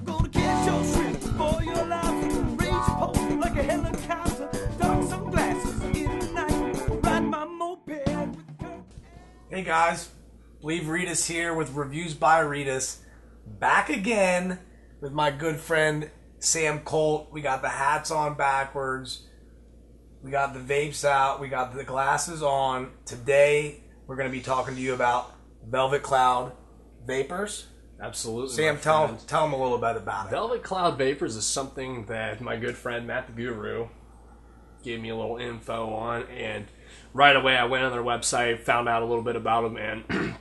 Gonna catch your shrimp for your life. Raise your pole like a helicopter. Dark sunglasses in the night. Ride my moped with Kurt. Hey guys, Believe Rita's here with Reviews by Rita's. Back again with my good friend Sam Colt. We got the hats on backwards. We got the vapes out. We got the glasses on. Today we're going to be talking to you about Velvet Cloud Vapors. Absolutely. Sam, tell them a little bit about it. Velvet Cloud Vapors is something that my good friend Matt the Guru gave me a little info on, and right away I went on their website, found out a little bit about them, and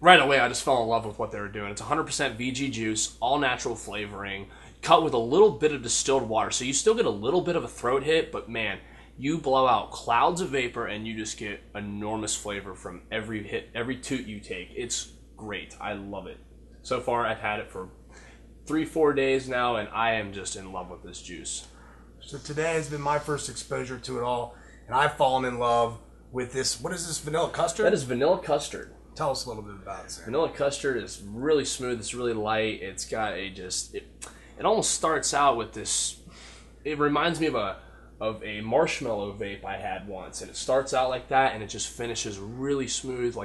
right away I just fell in love with what they were doing. It's 100% VG juice, all natural flavoring, cut with a little bit of distilled water, so you still get a little bit of a throat hit, but man, you blow out clouds of vapor and you just get enormous flavor from every hit, every toot you take. It's great. I love it. So far, I've had it for 3-4 days now, and I am just in love with this juice. So today has been my first exposure to it all, and I've fallen in love with this. What is this, vanilla custard? That is vanilla custard. Tell us a little bit about it, Sam. Vanilla custard is really smooth. It's really light. It's got a it almost starts out with this. It reminds me of a marshmallow vape I had once, and it starts out like that, and it just finishes really smooth,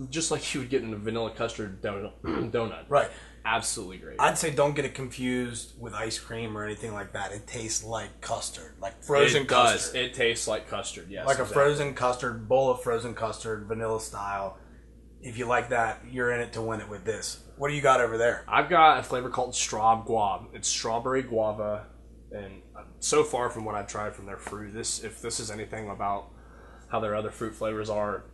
just like you would get in a vanilla custard donut. Right. Absolutely great. I'd say don't get it confused with ice cream or anything like that. It tastes like custard, like frozen custard. It tastes like custard, yes. Like exactly. a frozen custard, bowl of frozen custard, vanilla style. If you like that, you're in it to win it with this. What do you got over there? I've got a flavor called Strawb-Gwob. It's strawberry guava, and so far from what I've tried from their fruit, if this is anything about how their other fruit flavors are,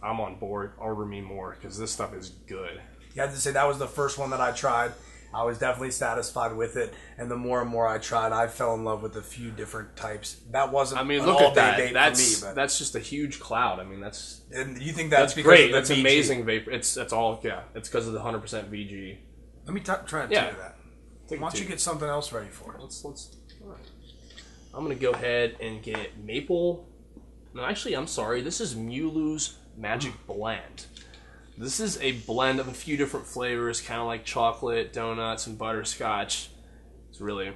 I'm on board. Order me more, because this stuff is good. You have to say that was the first one that I tried. I was definitely satisfied with it, and the more and more I tried, I fell in love with a few different types. That wasn't. I mean, an look at that. all-day vape for me, That's just a huge cloud. I mean, that's. And you think that's because great. of the That's VG? amazing vapor. It's all It's because of the 100% VG. Let me try and tell you that. Why don't you get something else ready for it? Let's. All right. I'm gonna go ahead and get maple. No, actually, I'm sorry. This is Mewlew's Magic Blend. This is a blend of a few different flavors, kind of like chocolate, donuts, and butterscotch. It's really... And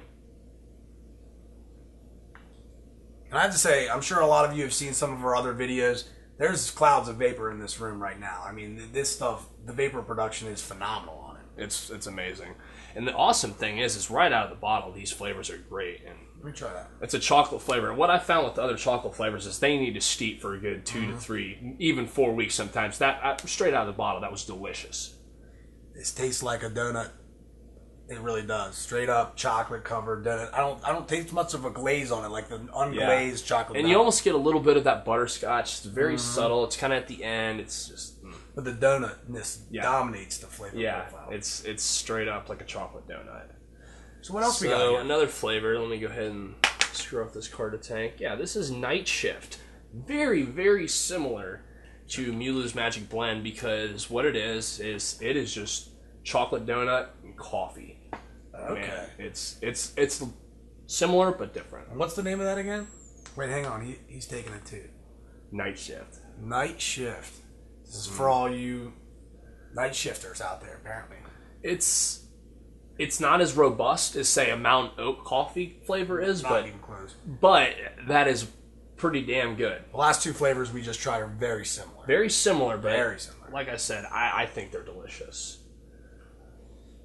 I have to say, I'm sure a lot of you have seen some of our other videos. There's clouds of vapor in this room right now. I mean, this stuff, the vapor production is phenomenal on it. It's amazing. And the awesome thing is right out of the bottle, these flavors are great. And Let me try that. it's a chocolate flavor. And what I found with the other chocolate flavors is they need to steep for a good 2 to 3, even 4 weeks sometimes. That straight out of the bottle, that was delicious. This tastes like a donut. It really does. Straight up chocolate covered donut. I don't taste much of a glaze on it, like the unglazed chocolate. And you almost get a little bit of that butterscotch. It's very subtle. It's kind of at the end. It's just... But the donutness dominates the flavor profile. It's straight up like a chocolate donut. So what else we got here? Another flavor. Let me go ahead and screw off this card to tank. Yeah, this is Night Shift. Very, very similar to Mewlew's Magic Blend, because what it is just chocolate donut and coffee. Okay. Man, it's similar but different. And what's the name of that again? Wait, hang on. He's taking it too. Night Shift. Night Shift. This is for all you night shifters out there, apparently. It's not as robust as, say, a Mountain Oak coffee flavor is, Not even close. but that is pretty damn good. The last two flavors we just tried are very similar. Very similar, but Very similar. like I said, I think they're delicious.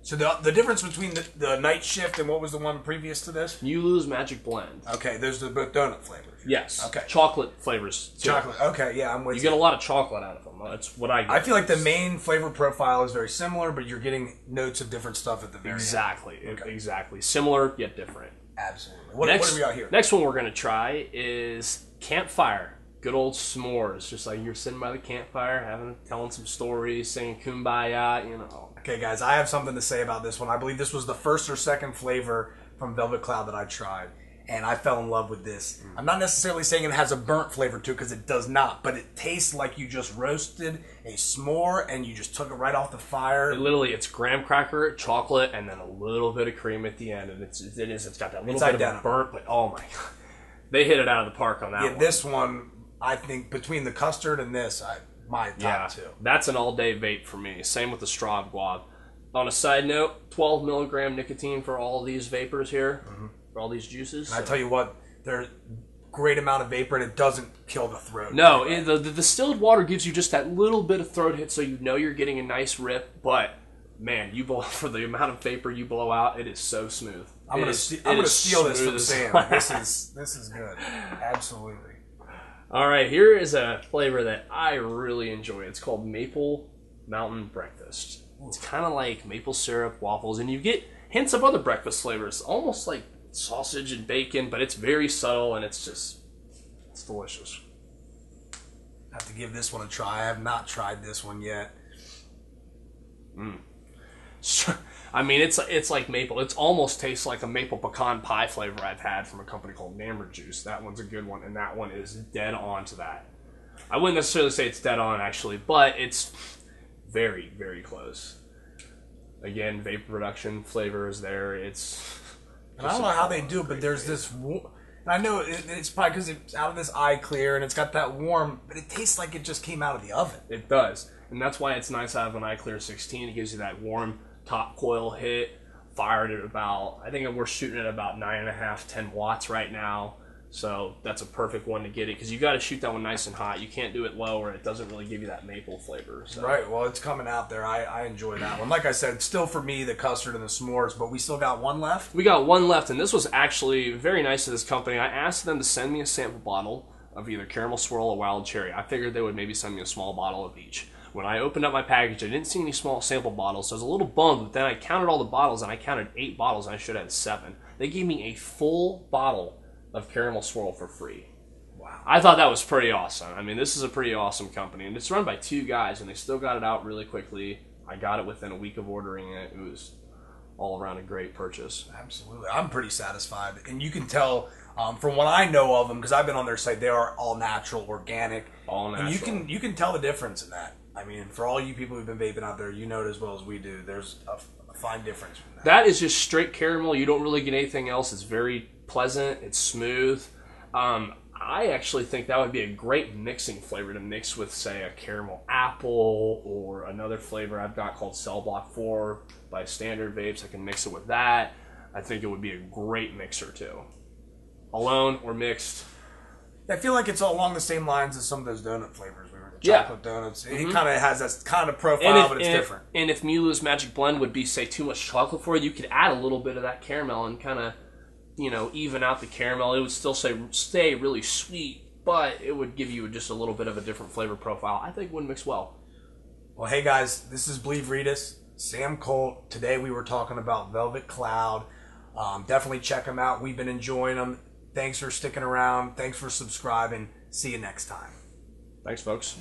So the difference between the Night Shift and what was the one previous to this? Mewlew's Magic Blend. Okay, there's both donut flavors. Yes. Okay. Chocolate flavors, too. Chocolate. Okay, yeah, I'm with You you. get a lot of chocolate out of them. That's what I get. I feel like the main flavor profile is very similar, but you're getting notes of different stuff at the very end. Exactly. Similar, yet different. Absolutely. What do we got here? Next one we're going to try is Campfire. Good old s'mores. Just like you're sitting by the campfire, telling some stories, singing Kumbaya, you know. Okay, guys, I have something to say about this one. I believe this was the first or second flavor from Velvet Cloud that I tried, and I fell in love with this. I'm not necessarily saying it has a burnt flavor to it, because it does not, but it tastes like you just roasted a s'more and you just took it right off the fire. It's graham cracker, chocolate, and then a little bit of cream at the end, and it's got that little bit of a burnt, but oh my god. They hit it out of the park on that one. This one, I think, between the custard and this, my top two. That's an all-day vape for me. Same with the Strawb-Gwob. On a side note, 12 milligram nicotine for all these vapors here, for all these juices. And I tell you what, there's great amount of vapor and it doesn't kill the throat. No, the distilled water gives you just that little bit of throat hit, so you know you're getting a nice rip. But man, you blow for the amount of vapor you blow out, it is so smooth. I'm gonna steal this from Sam. This is good. Absolutely. All right, here is a flavor that I really enjoy. It's called Maple Mountain Breakfast. It's kind of like maple syrup, waffles, and you get hints of other breakfast flavors, almost like sausage and bacon, but it's very subtle, and it's delicious. I have to give this one a try. I have not tried this one yet. I mean, it's like maple. It almost tastes like a maple pecan pie flavor I've had from a company called Namber Juice. That one's a good one, and that one is dead on to that. I wouldn't necessarily say it's dead on, actually, but it's very, very close. Again, vapor production flavor is there. It's... And I don't know how they do it, but there's this... I know it's probably because it's out of this eye clear, and it's got that warm, but it tastes like it just came out of the oven. It does. And that's why it's nice to have an iClear 16. It gives you that warm top coil hit. Fired at about... I think we're shooting at about 9.5, 10 watts right now. So that's a perfect one to get it, because you got to shoot that one nice and hot. You can't do it low, or it doesn't really give you that maple flavor. So. Right. Well, it's coming out there. I enjoy that one. Like I said, still for me the custard and the s'mores, but we still got one left. We got one left, and this was actually very nice of this company. I asked them to send me a sample bottle of either caramel swirl or wild cherry. I figured they would maybe send me a small bottle of each. When I opened up my package, I didn't see any small sample bottles, so I was a little bummed. But then I counted all the bottles, and I counted 8 bottles, and I should have had 7. They gave me a full bottle of caramel swirl for free. Wow. I thought that was pretty awesome. I mean, this is a pretty awesome company, and it's run by 2 guys, and they still got it out really quickly. I got it within a week of ordering it. It was all around a great purchase. Absolutely. I'm pretty satisfied, and you can tell from what I know of them, because I've been on their site, they are all natural, organic. All natural. And you can tell the difference in that. I mean, for all you people who've been vaping out there, you know it as well as we do. There's a fine difference from that. That is just straight caramel. You don't really get anything else. It's very pleasant. It's smooth. I actually think that would be a great mixing flavor to mix with, say, a caramel apple or another flavor I've got called Cell Block 4 by Standard Vapes. I can mix it with that. I think it would be a great mixer, too. Alone or mixed. I feel like it's along the same lines as some of those donut flavors. Chocolate donuts. It kind of has that kind of profile, but it's different. And if Mewlew's Magic Blend would be, say, too much chocolate for you, you could add a little bit of that caramel and kind of, even out the caramel. It would still stay really sweet, but it would give you just a little bit of a different flavor profile. I think it would mix well. Well, hey guys, this is Believe Read Us, Sam Colt. Today we were talking about Velvet Cloud. Definitely check them out. We've been enjoying them. Thanks for sticking around. Thanks for subscribing. See you next time. Thanks, folks.